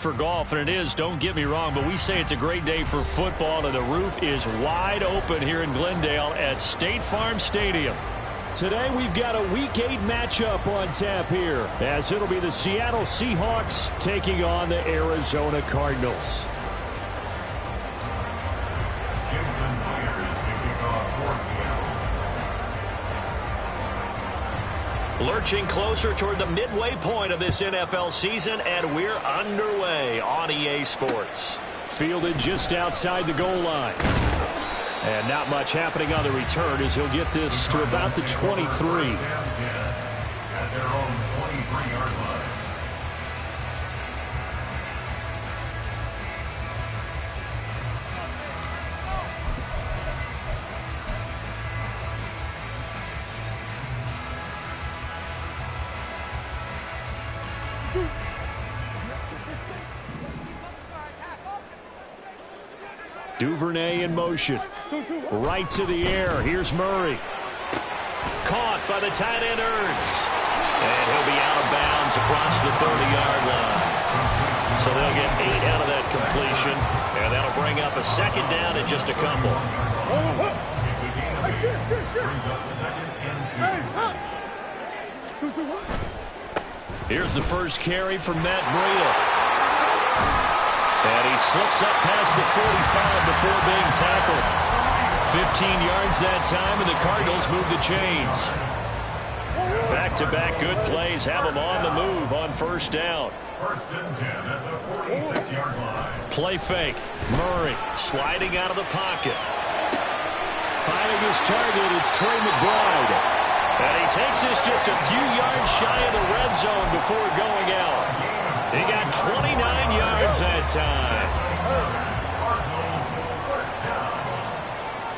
For golf, and it is, don't get me wrong, but we say it's a great day for football, and the roof is wide open here in Glendale at State Farm Stadium. Today we've got a Week 8 matchup on tap here, as it'll be the Seattle Seahawks taking on the Arizona Cardinals. Lurching closer toward the midway point of this NFL season, and we're underway on EA Sports. Fielded just outside the goal line. And not much happening on the return as he'll get this to about the 23. At their own 23-yard line. Duvernay in motion. Right to the air. Here's Murray. Caught by the tight end Ertz. And he'll be out of bounds across the 30-yard line. So they'll get 8 out of that completion. And that'll bring up a second down in just a couple. Here's the first carry from Matt Breida. And he slips up past the 45 before being tackled. 15 yards that time, and the Cardinals move the chains. Back-to-back good plays have them on the move on first down. First and 10 at the 46-yard line. Play fake. Murray sliding out of the pocket. Finding his target, it's Trey McBride. And he takes this just a few yards shy of the red zone before going out. He got 29 yards that time.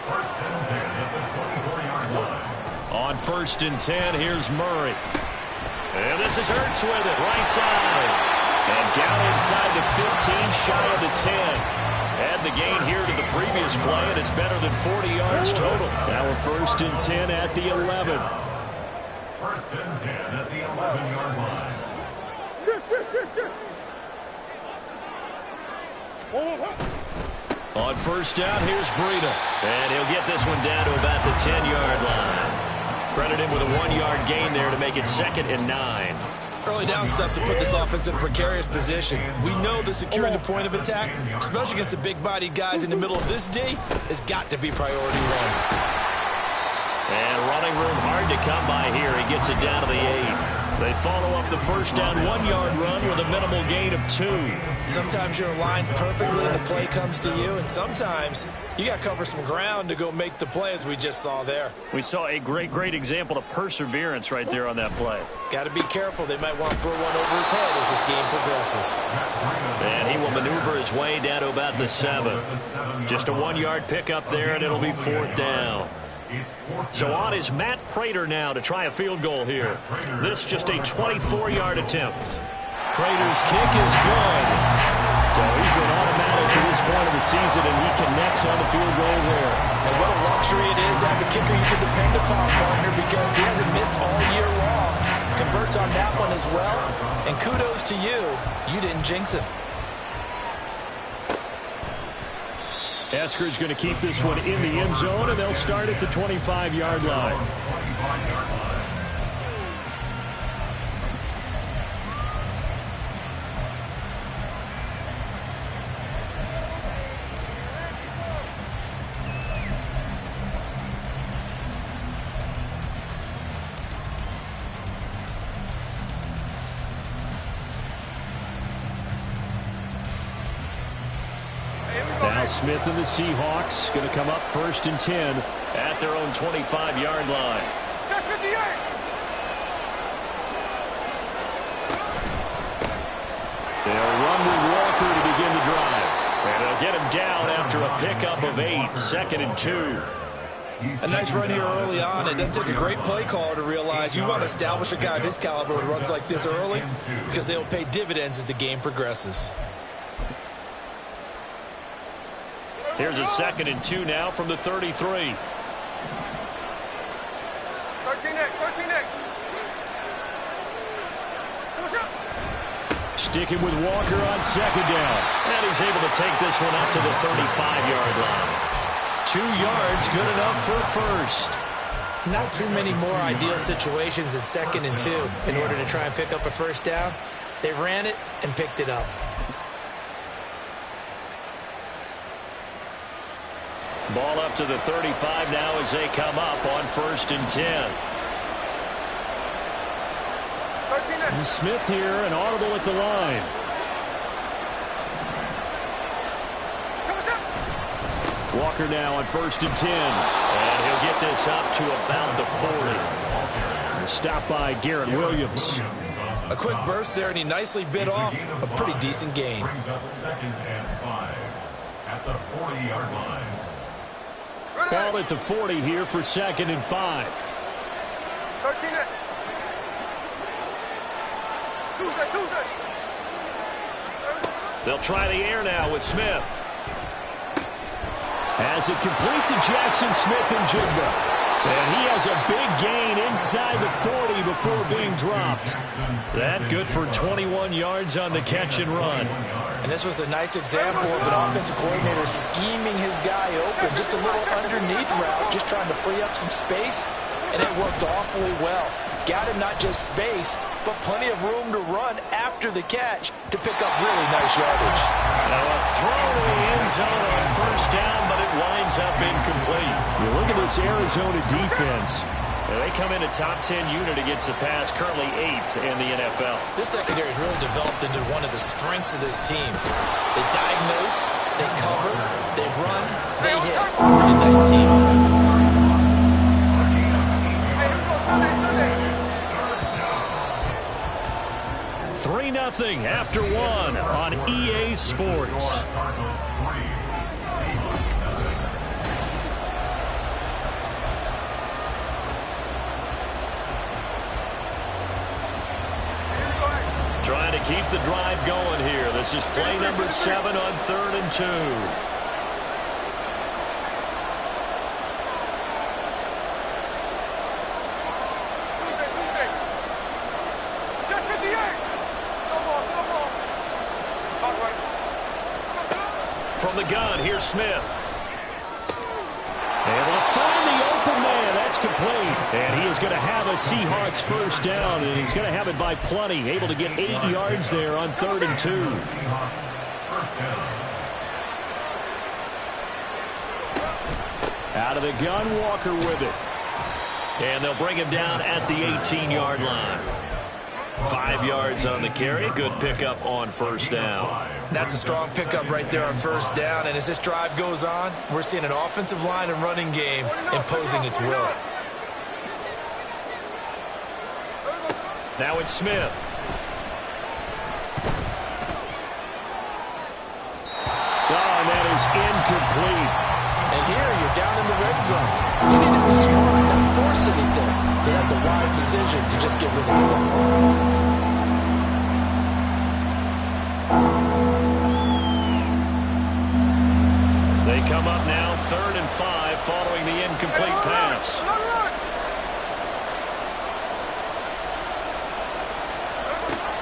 First and 10 at the 24-yard line. On first and 10, here's Murray. And this is Ertz with it, right side. And down inside the 15, shy of the 10. Add the gain here to the previous play, and it's better than 40 yards total. Now we're first and 10 at the 11. First and 10 at the 11-yard line. On first down, here's Breida. And he'll get this one down to about the 10-yard line. Credit him with a 1-yard gain there to make it 2nd and 9. Early down stuff to put this offense in a precarious position. We know that securing the point of attack, especially against the big-bodied guys in the middle of this D, has got to be priority one. And running room hard to come by here. He gets it down to the 8. They follow up the first down 1-yard run with a minimal gain of 2. Sometimes you're aligned perfectly and the play comes to you, and sometimes you got to cover some ground to go make the play, as we just saw there. We saw a great example of perseverance right there on that play. Got to be careful. They might want to throw one over his head as this game progresses. And he will maneuver his way down to about the 7. Just a 1-yard pickup there, and it'll be 4th down. So on is Matt Prater now to try a field goal here. This just a 24-yard attempt. Prater's kick is good. So he's been automatic to this point of the season, and he connects on the field goal there. And what a luxury it is to have a kicker you can depend upon, partner, because he hasn't missed all year long. Converts on that one as well. And kudos to you. You didn't jinx him. Eskridge going to keep this one in the end zone, and they'll start at the 25-yard line. Now Smith and the Seahawks going to come up first and 10 at their own 25-yard line. They'll run with Walker to begin the drive. And they'll get him down after a pickup of 8, 2nd and 2. A nice run here early on. It doesn't take a great play caller to realize you want to establish a guy of his caliber with runs like this early, because they'll pay dividends as the game progresses. Here's a 2nd and 2 now from the 33. 13 next. Sticking with Walker on second down. And he's able to take this one up to the 35-yard line. 2 yards, good enough for a first. Not too many more ideal situations in 2nd and 2 in order to try and pick up a first down. They ran it and picked it up. Ball up to the 35 now as they come up on 1st and 10. And Smith here, an audible at the line. Walker now on 1st and 10. And he'll get this up to about the 40. Stopped by Garrett Williams. A quick burst there, and he nicely bit off a pretty decent gain. Brings up 2nd and 5 at the 40-yard line. Ball at the 40 here for 2nd and 5. They'll try the air now with Smith. As it complete to Jackson Smith-Njigba. And he has a big gain inside the 40 before being dropped. That good for 21 yards on the catch and run. And this was a nice example of an offensive coordinator scheming his guy open. Just a little underneath route, just trying to free up some space. And it worked awfully well. Got him not just space, but plenty of room to run after the catch to pick up really nice yardage. Now a throw to the end zone on 1st down, but it winds up incomplete. You look at this Arizona defense. They come in a top 10 unit against the pass, currently 8th in the NFL. This secondary has really developed into one of the strengths of this team. They diagnose, they cover, they run, they hit. Pretty nice team. 3-0 after 1 on EA Sports. Trying to keep the drive going here. This is play number 7 on 3rd and 2. From the gun, here's Smith. Able to find the open man. That's complete. And he is going to have a Seahawks first down, and he's going to have it by plenty. Able to get 8 yards there on 3rd and 2. Out of the gun, Walker with it. And they'll bring him down at the 18-yard line. 5 yards on the carry. Good pickup on 1st down. That's a strong pickup right there on 1st down. And as this drive goes on, we're seeing an offensive line and running game imposing its will. Now it's Smith. Oh, and that is incomplete. And here you're down in the red zone. You need to be smart, not force anything. So that's a wise decision to just get rid of the football. They come up now 3rd and 5 following the incomplete pass.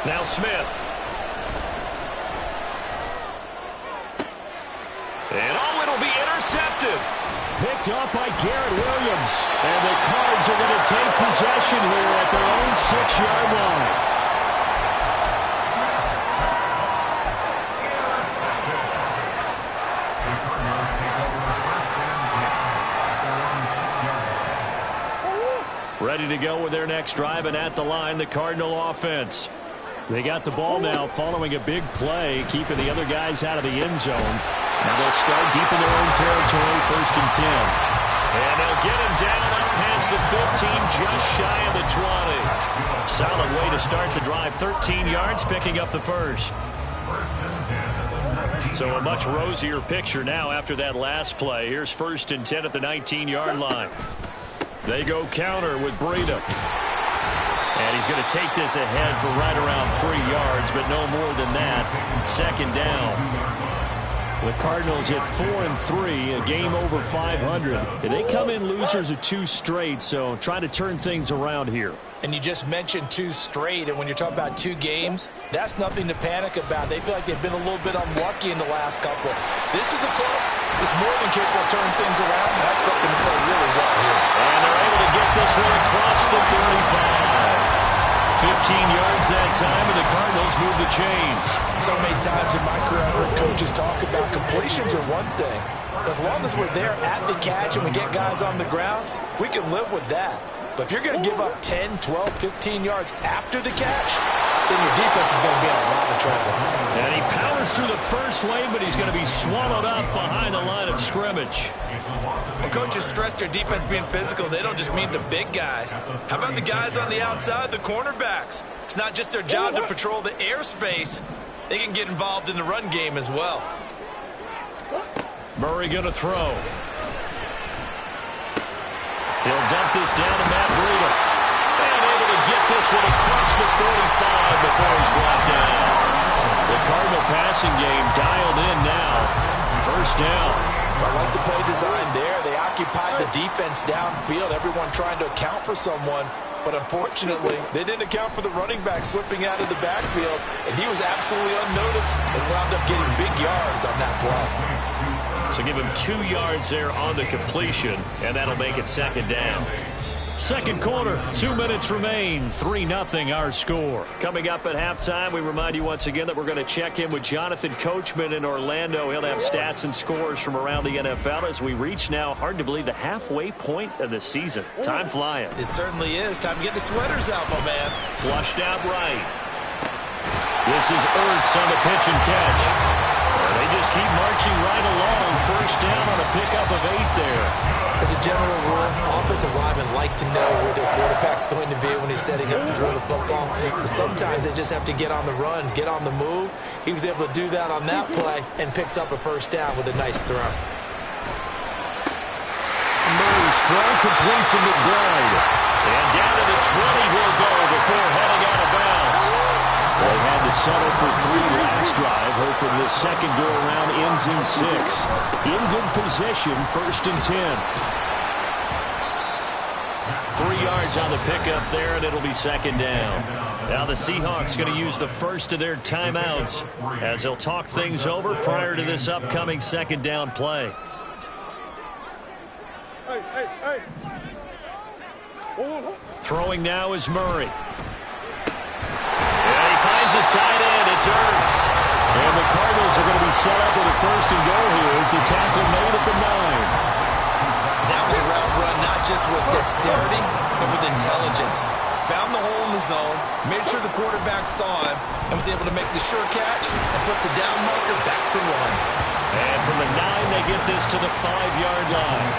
Now Smith. And oh, it'll be intercepted. Picked up by Garrett Williams. And the Cards are going to take possession here at their own 6-yard line. Ready to go with their next drive, and at the line, the Cardinal offense. They got the ball now following a big play, keeping the other guys out of the end zone. And they'll start deep in their own territory, 1st and 10. And they'll get him down up past the 15, just shy of the 20. Solid way to start the drive. 13 yards, picking up the first. So a much rosier picture now after that last play. Here's 1st and 10 at the 19-yard line. They go counter with Breida. And he's going to take this ahead for right around 3 yards, but no more than that. 2nd down. The Cardinals at 4-3, a game over 500. They come in losers of 2 straight, so trying to turn things around here. And you just mentioned 2 straight, and when you're talking about 2 games, that's nothing to panic about. They feel like they've been a little bit unlucky in the last couple. This is a club that's more than capable of turning things around, and I expect them to play really well here. And they're able to get this one across the 35. 15 yards that time, and the Cardinals move the chains. So many times in my career, I've heard coaches talk about completions are one thing. As long as we're there at the catch and we get guys on the ground, we can live with that. But if you're going to give up 10, 12, 15 yards after the catch, then your defense is going to be in a lot of trouble. And he powers through the first lane, but he's going to be swallowed up behind the line of scrimmage. When coaches stress their defense being physical, they don't just mean the big guys. How about the guys on the outside, the cornerbacks? It's not just their job to patrol the airspace. They can get involved in the run game as well. Murray going to throw. He'll dump this down to Matt Breida. And able to get this one across the 45 before he's brought down. The Cardinal passing game dialed in now. First down. I like the play design there. They occupied the defense downfield, everyone trying to account for someone. But unfortunately, they didn't account for the running back slipping out of the backfield, and he was absolutely unnoticed and wound up getting big yards on that play. So give him 2 yards there on the completion, and that'll make it second down. Second quarter, 2 minutes remain, 3-0 our score. Coming up at halftime, we remind you once again that we're going to check in with Jonathan Coachman in Orlando. He'll have stats and scores from around the NFL as we reach now, hard to believe, the halfway point of the season. Time flying. It certainly is. Time to get the sweaters out, my man. Flushed out right. This is Ertz on the pitch and catch. They just keep marching right along. First down on a pickup of 8 there. As a general rule, offensive linemen like to know where their quarterback's going to be when he's setting up to throw the football. But sometimes they just have to get on the run, get on the move. He was able to do that on that play and picks up a first down with a nice throw. Murray's throw complete to McBride. And down to the 20 he'll go before heading out of bounds. They had to settle for 3 last drive, hoping this second go-around ends in 6. In good position, first and 10. 3 yards on the pickup there, and it'll be second down. Now the Seahawks going to use the first of their timeouts as they'll talk things over prior to this upcoming second down play. Throwing now is Murray. And he finds his tight end. It's Ertz. And the Cardinals are going to be set up with a first and goal here as the tackle made at the 9. That was a route run not just with dexterity, but with intelligence. Found the hole in the zone, made sure the quarterback saw him, and was able to make the sure catch and flip the down marker back to 1. And from the 9, they get this to the 5-yard line.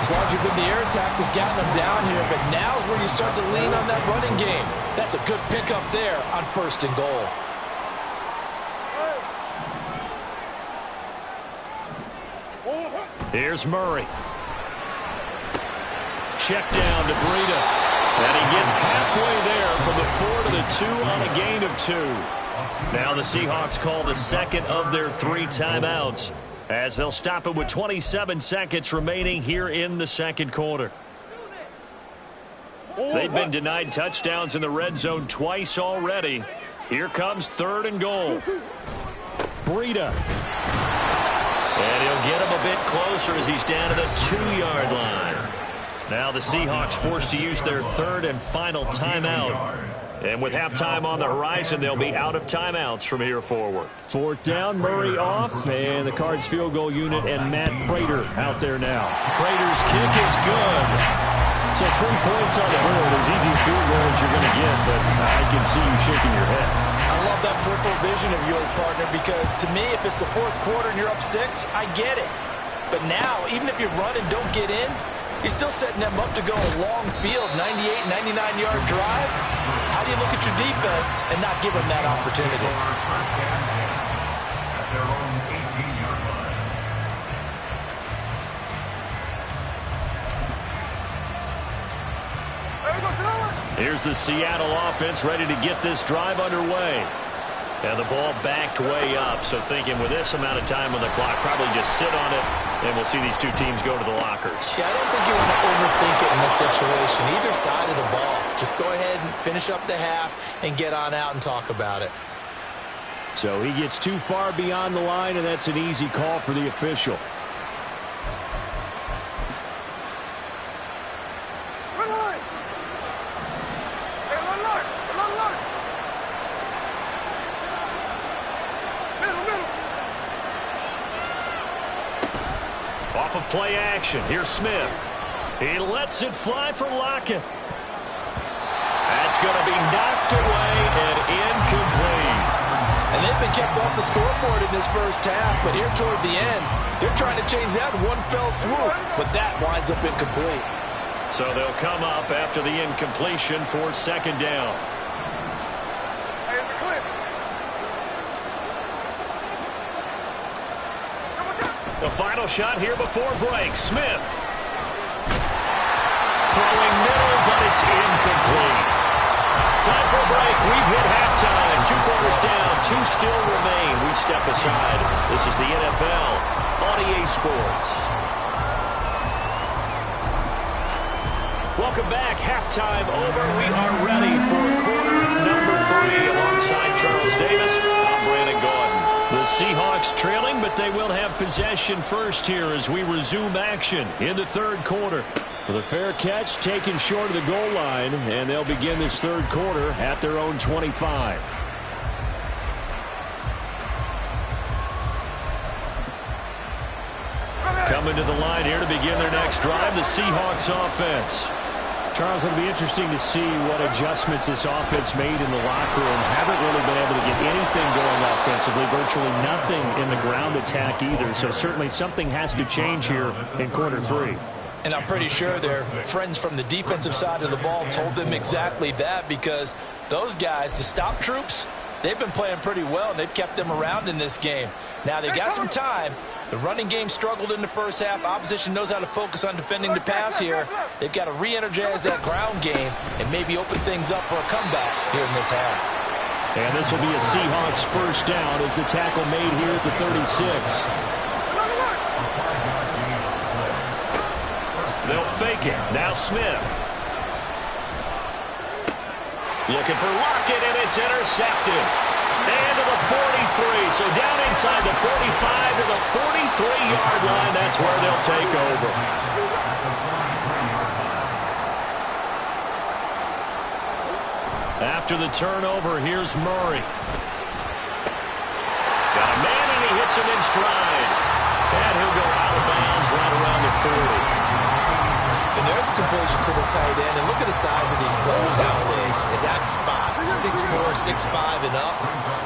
As long as you've been the air attack that's gotten them down here, but now is where you start to lean on that running game. That's a good pickup there on first and goal. Here's Murray. Check down to Breida. And he gets halfway there from the 4 to the 2 on a gain of 2. Now the Seahawks call the second of their 3 timeouts, as they'll stop it with 27 seconds remaining here in the second quarter. They've been denied touchdowns in the red zone twice already. Here comes third and goal. Breida. And he'll get him a bit closer as he's down to the 2-yard line. Now the Seahawks forced to use their third and final timeout. And with halftime on the horizon, they'll be out of timeouts from here forward. Fourth down, Murray off, and the Cards field goal unit and Matt Prater out there now. Prater's kick is good. So 3 points on the board, as easy a field goal as you're going to get, but I can see you shaking your head. I love that peripheral vision of yours, partner, because to me, if it's the 4th quarter and you're up 6, I get it. But now, even if you run and don't get in, you're still setting them up to go a long field, 98, 99-yard drive. How do you look at your defense and not give them that opportunity? Here's the Seattle offense ready to get this drive underway. And the ball backed way up, so thinking with this amount of time on the clock, probably just sit on it, and we'll see these 2 teams go to the lockers. Yeah, I don't think you want to overthink it in this situation. Either side of the ball, just go ahead finish up the half, and get on out and talk about it. So he gets too far beyond the line, and that's an easy call for the official. Off of play action, here's Smith. He lets it fly for Lockett. That's going to be knocked away and incomplete. And they've been kept off the scoreboard in this first half, but here toward the end, they're trying to change that in one fell swoop, but that winds up incomplete. So they'll come up after the incompletion for second down. The final shot here before break. Smith. Throwing middle, but it's incomplete. Time for a break. We've hit halftime. 2 quarters down. 2 still remain. We step aside. This is the NFL on EA Sports. Welcome back. Halftime over. We are ready for quarter number 3 alongside Charles Davis. I'm Brandon Gaudin. The Seahawks trailing, but they will have possession first here as we resume action in the third quarter. With a fair catch taken short of the goal line, and they'll begin this third quarter at their own 25. Coming to the line here to begin their next drive, the Seahawks offense. Charles, it'll be interesting to see what adjustments this offense made in the locker room. Haven't really been able to get anything going offensively, virtually nothing in the ground attack either. So certainly something has to change here in quarter 3. And I'm pretty sure their friends from the defensive side of the ball told them exactly that, because those guys, the stop troops, they've been playing pretty well, and they've kept them around in this game. Now, they got some time. The running game struggled in the first half. Opposition knows how to focus on defending the pass here. They've got to re-energize that ground game and maybe open things up for a comeback here in this half. And this will be a Seahawks first down as the tackle made here at the 36. They'll fake it. Now Smith. Looking for Lockett, and it's intercepted. And to the 43. So down inside the 45 to the 43-yard line. That's where they'll take over. After the turnover, here's Murray. Got a man, and he hits him in stride. And he'll go out of bounds right around the 40. And there's a completion to the tight end. And look at the size of these players nowadays. At that spot, 6'4", 6'5", and up.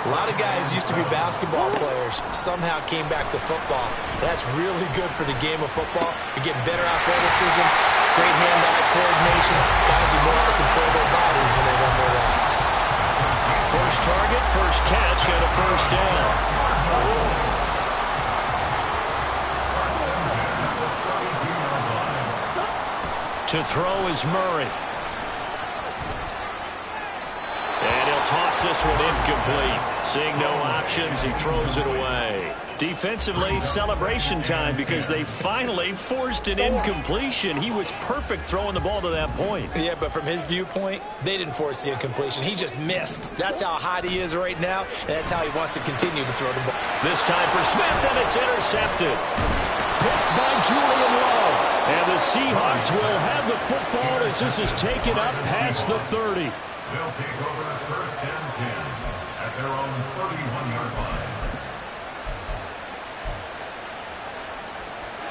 A lot of guys used to be basketball players, somehow came back to football. That's really good for the game of football. You're getting better athleticism, great hand-eye coordination. Guys who know how to control their bodies when they run their routes. First target, first catch, and a first down. To throw is Murray. And he'll toss this one incomplete. Seeing no options, he throws it away. Defensively, celebration time because they finally forced an incompletion. He was perfect throwing the ball to that point. Yeah, but from his viewpoint, they didn't force the incompletion. He just missed. That's how hot he is right now, and that's how he wants to continue to throw the ball. This time for Smith, and it's intercepted. Picked by Julian Love. And the Seahawks will have the football as this is taken up past the 30. They'll take over first and 10 at their own 31-yard line.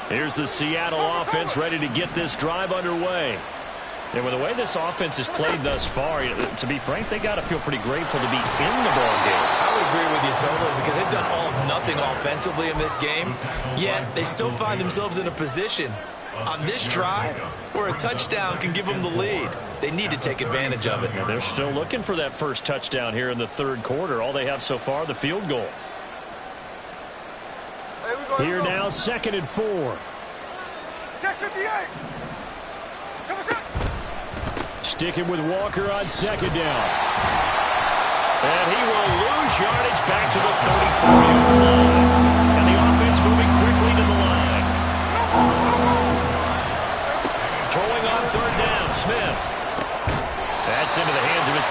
Here's the Seattle offense ready to get this drive underway. And with the way this offense has played thus far, to be frank, they got to feel pretty grateful to be in the ball game. I would agree with you totally, because they've done all of nothing offensively in this game, yet they still find themselves in a position on this drive where a touchdown can give them the lead. They need to take advantage of it. And they're still looking for that first touchdown here in the third quarter. All they have so far, the field goal. Here now, 2nd and 4. Sticking with Walker on 2nd down. And he will lose yardage back to the 34-yard line. And the offense moving quickly to the line. Throwing on 3rd down, Smith. That's into the hands of his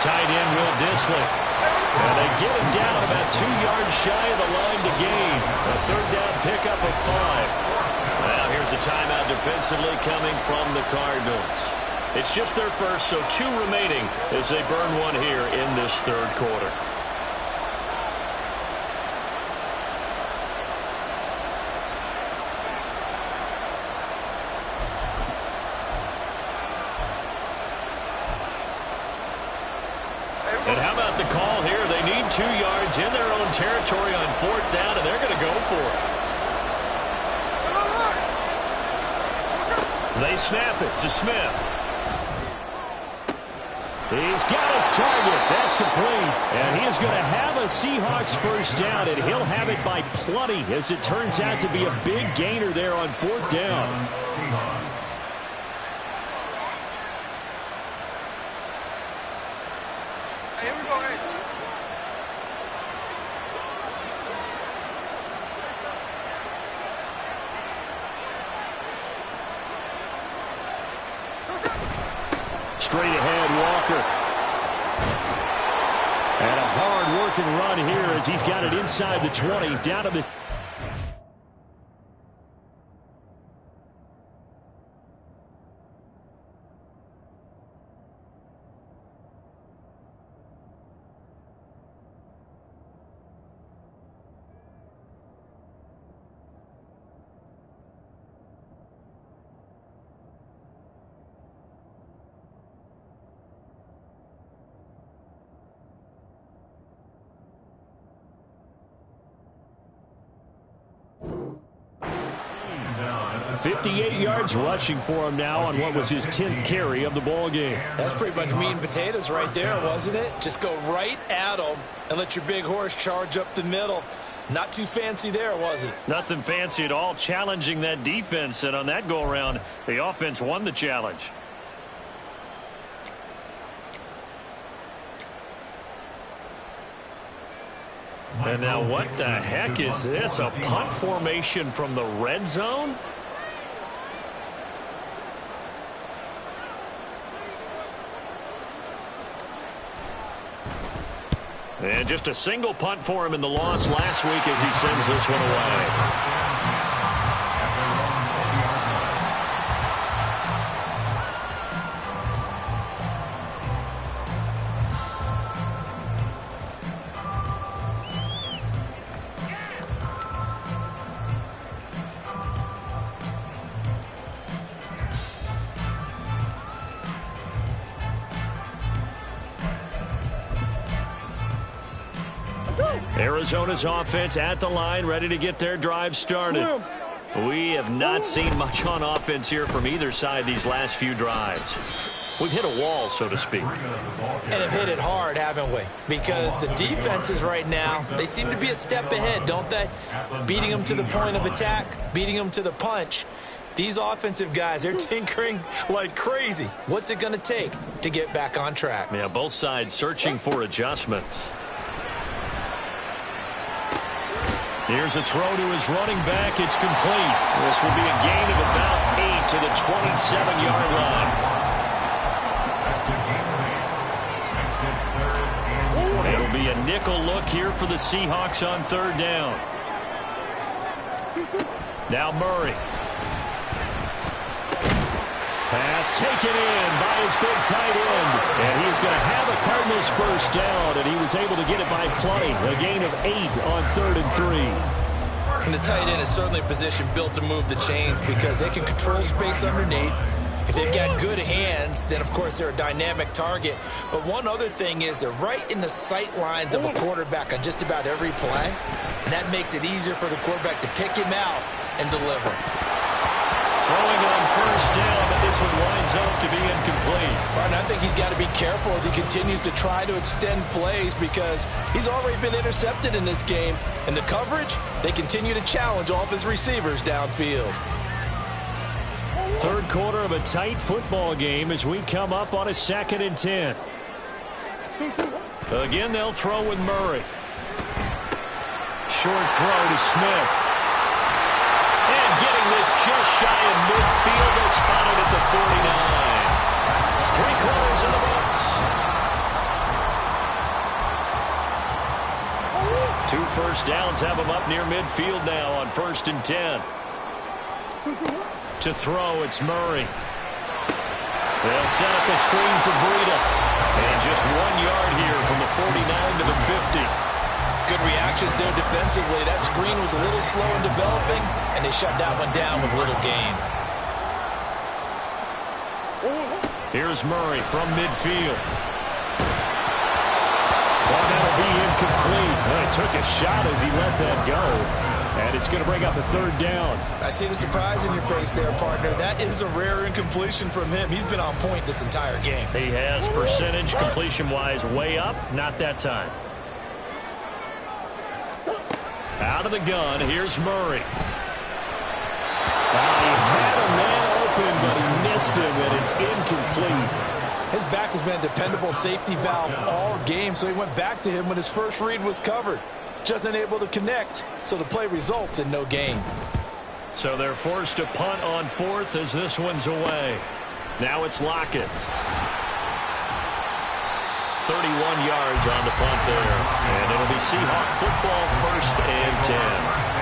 There's a timeout defensively coming from the Cardinals. It's just their first, so 2 remaining as they burn one here in this third quarter. And how about the call here? They need 2 yards in their own territory on 4th down, and they're going to go for it. They snap it to Smith. He's got his target. That's complete. And he is going to have a Seahawks first down, and he'll have it by plenty, as it turns out to be a big gainer there on 4th down. Here we go, hey. Straight ahead, Walker. And a hard-working run here as he's got it inside the 20, down to the... yards rushing for him now on what was his 10th carry of the ball game. That's pretty much meat and potatoes right there, wasn't it? Just go right at him and let your big horse charge up the middle. Not too fancy there, was it? Nothing fancy at all, challenging that defense, and on that go-around, the offense won the challenge. And now what the heck is this? A punt formation from the red zone? And just a single punt for him in the loss last week as he sends this one away. Arizona's offense at the line, ready to get their drive started. We have not seen much on offense here from either side these last few drives. We've hit a wall, so to speak. And have hit it hard, haven't we? Because the defenses right now, they seem to be a step ahead, don't they? Beating them to the point of attack, beating them to the punch. These offensive guys, they're tinkering like crazy. What's it going to take to get back on track? Yeah, both sides searching for adjustments. Here's a throw to his running back. It's complete. This will be a gain of about 8 to the 27-yard line. It'll be a nickel look here for the Seahawks on 3rd down. Now Murray. Pass taken in by his big tight end. And he's going to have a Cardinals first down, and he was able to get it by plenty. A gain of 8 on 3rd and 3. And the tight end is certainly a position built to move the chains because they can control space underneath. If they've got good hands, then, of course, they're a dynamic target. But one other thing is they're right in the sight lines of a quarterback on just about every play. And that makes it easier for the quarterback to pick him out and deliver. Throwing on first down, but this one winds up to be incomplete. Right, and I think he's got to be careful as he continues to try to extend plays because he's already been intercepted in this game. And the coverage, they continue to challenge all of his receivers downfield. Third quarter of a tight football game as we come up on a 2nd and 10. Again, they'll throw with Murray. Short throw to Smith. And getting this just shy of midfield. They'll spot it at the 49. 3 quarters in the books. 2 first downs have them up near midfield now on 1st and 10. To throw, it's Murray. They'll set up a screen for Breida. And just 1 yard here from the 49 to the 50. Good reactions there defensively. That screen was a little slow in developing, and they shut that one down with little gain. Here's Murray from midfield. Well, that'll be incomplete. Well, he took a shot as he let that go. And it's going to bring up a third down. I see the surprise in your face there, partner. That is a rare incompletion from him. He's been on point this entire game. He has percentage completion-wise way up. Not that time. Out of the gun, here's Murray. He had a man open, but he missed him, and it's incomplete. His back has been a dependable safety valve all game, so he went back to him when his first read was covered. Just unable to connect, so the play results in no gain. So they're forced to punt on fourth as this one's away. Now it's Lockett. 31 yards on the punt there. And it'll be Seahawk football, 1st and 10.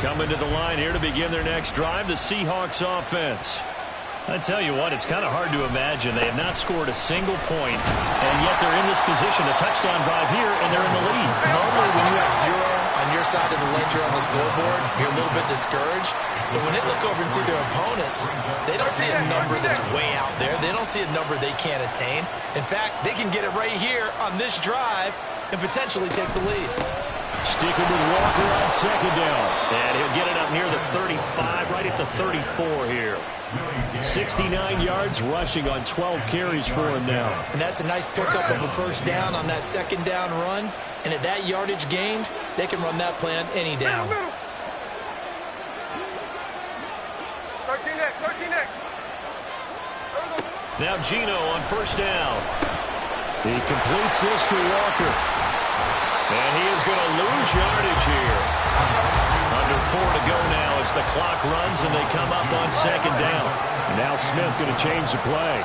Coming to the line here to begin their next drive, the Seahawks offense. I tell you what, it's kind of hard to imagine. They have not scored a single point, and yet they're in this position, a touchdown drive here, and they're in the lead. Normally, when you have 0 on your side of the ledger on the scoreboard, you're a little bit discouraged. But when they look over and see their opponents, they don't see a number that's way out there. They don't see a number they can't attain. In fact, they can get it right here on this drive and potentially take the lead. Sticking with Walker on second down. And he'll get it up near the 35, right at the 34 here. 69 yards rushing on 12 carries for him now. And that's a nice pickup of a first down on that second down run. And at that yardage gained, they can run that play on any down. 13 next. Now Gino on first down. He completes this to Walker. And he is going to lose yardage here. Under 4 to go now as the clock runs and they come up on second down. And now Smith going to change the play.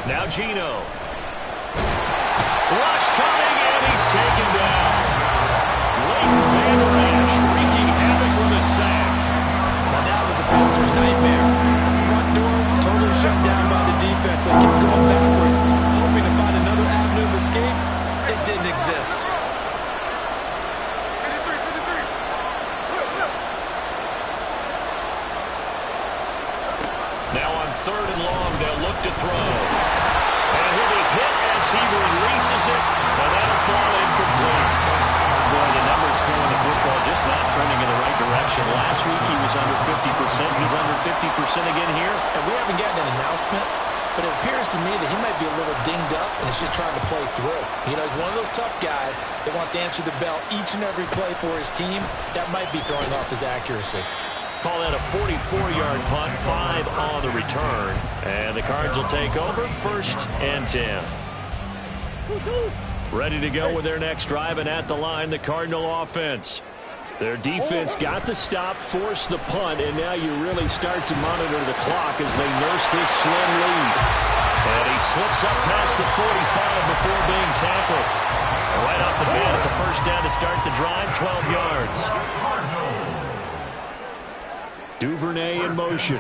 Now Gino. Rush coming and he's taken down. Leighton Vander Esch wreaking havoc with a sack. Now that was a bouncer's nightmare. The front door totally shut down by the defense. They kept going backwards, hoping to find another avenue of escape. It didn't exist. Now on 3rd and long, they'll look to throw. And he'll be hit as he releases it, and that'll fall incomplete. Boy, the numbers throwing the football just not trending in the right direction. Last week he was under 50%. He's under 50% again here. And we haven't gotten an announcement, but it appears to me that he might be a little dinged up and is just trying to play through. You know, he's one of those tough guys that wants to answer the bell each and every play for his team. That might be throwing off his accuracy. Call that a 44-yard punt, 5 on the return. And the Cards will take over, 1st and 10. Ready to go with their next drive, and at the line, the Cardinal offense. Their defense got the stop, forced the punt, and now you really start to monitor the clock as they nurse this slim lead. And he slips up past the 45 before being tackled. Right off the bat, it's a first down to start the drive, 12 yards. Duvernay in motion.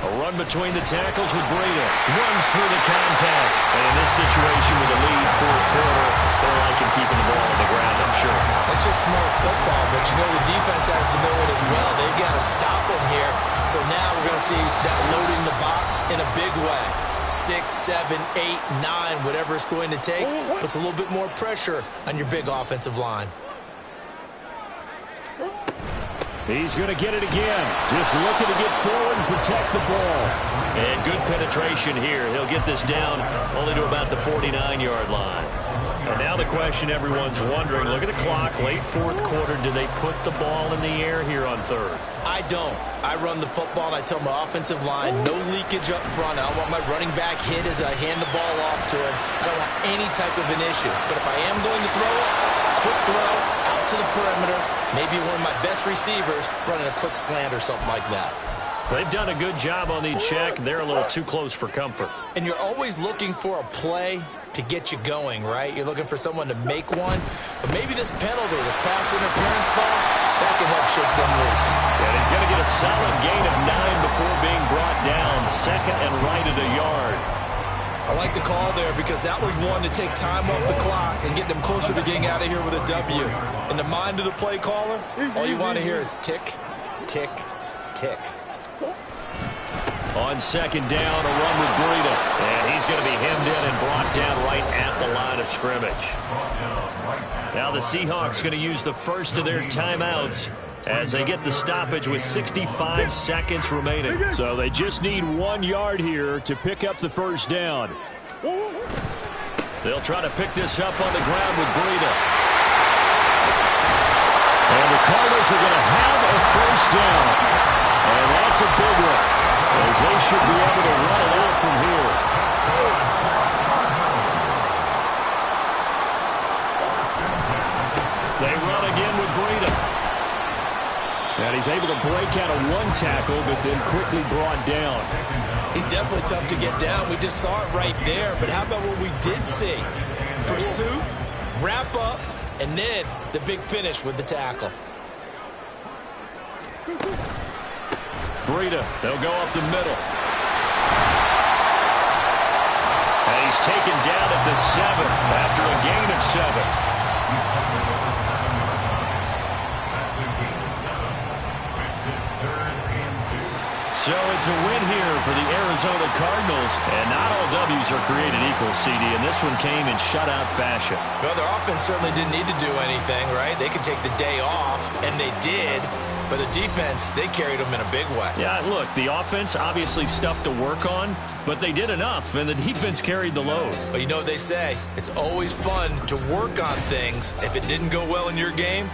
A run between the tackles with Breida. Runs through the contact. And in this situation with a lead, 4th quarter, they're liking keeping the ball on the ground, I'm sure. It's just smart football, but you know the defense has to know it as well. They've got to stop them here. So now we're going to see that loading the box in a big way. 6, 7, 8, 9, whatever it's going to take, puts a little bit more pressure on your big offensive line. He's going to get it again. Just looking to get forward and protect the ball. And good penetration here. He'll get this down only to about the 49-yard line. And now the question everyone's wondering, look at the clock, late fourth quarter, do they put the ball in the air here on third? I don't. I run the football, and I tell my offensive line, no leakage up front. I don't want my running back hit as I hand the ball off to him. I don't want any type of an issue. But if I am going to throw it, quick throw, out to the perimeter, maybe one of my best receivers running a quick slant or something like that. They've done a good job on the check. They're a little too close for comfort. And you're always looking for a play to get you going, right? You're looking for someone to make one. But maybe this penalty, this pass interference call, that can help shake them loose. And he's going to get a solid gain of 9 before being brought down. Second and right at a yard. I like the call there because that was one to take time off the clock and get them closer to getting out of here with a W. In the mind of the play caller, all you want to hear is tick, tick, tick. On second down, a run with Breida. And he's going to be hemmed in and brought down right at the line of scrimmage. Now the Seahawks going to use the first of their timeouts as they get the stoppage with 65 seconds remaining. So they just need 1 yard here to pick up the first down. They'll try to pick this up on the ground with Breida. And the Cardinals are going to have a first down. And that's a big one, as they should be able to run it out from here. They run again with Breida. And he's able to break out of one tackle, but then quickly brought down. He's definitely tough to get down. We just saw it right there. But how about what we did see? Pursuit, wrap up, and then the big finish with the tackle. Breida, they'll go up the middle. And he's taken down at the 7 after a gain of 7. So it's a win here for the Arizona Cardinals. And not all W's are created equal, CD, and this one came in shutout fashion. Well, their offense certainly didn't need to do anything, right? They could take the day off, and they did. But the defense, they carried them in a big way. Yeah, look, the offense, obviously stuff to work on, but they did enough, and the defense carried the load. But you know what they say, it's always fun to work on things. If it didn't go well in your game,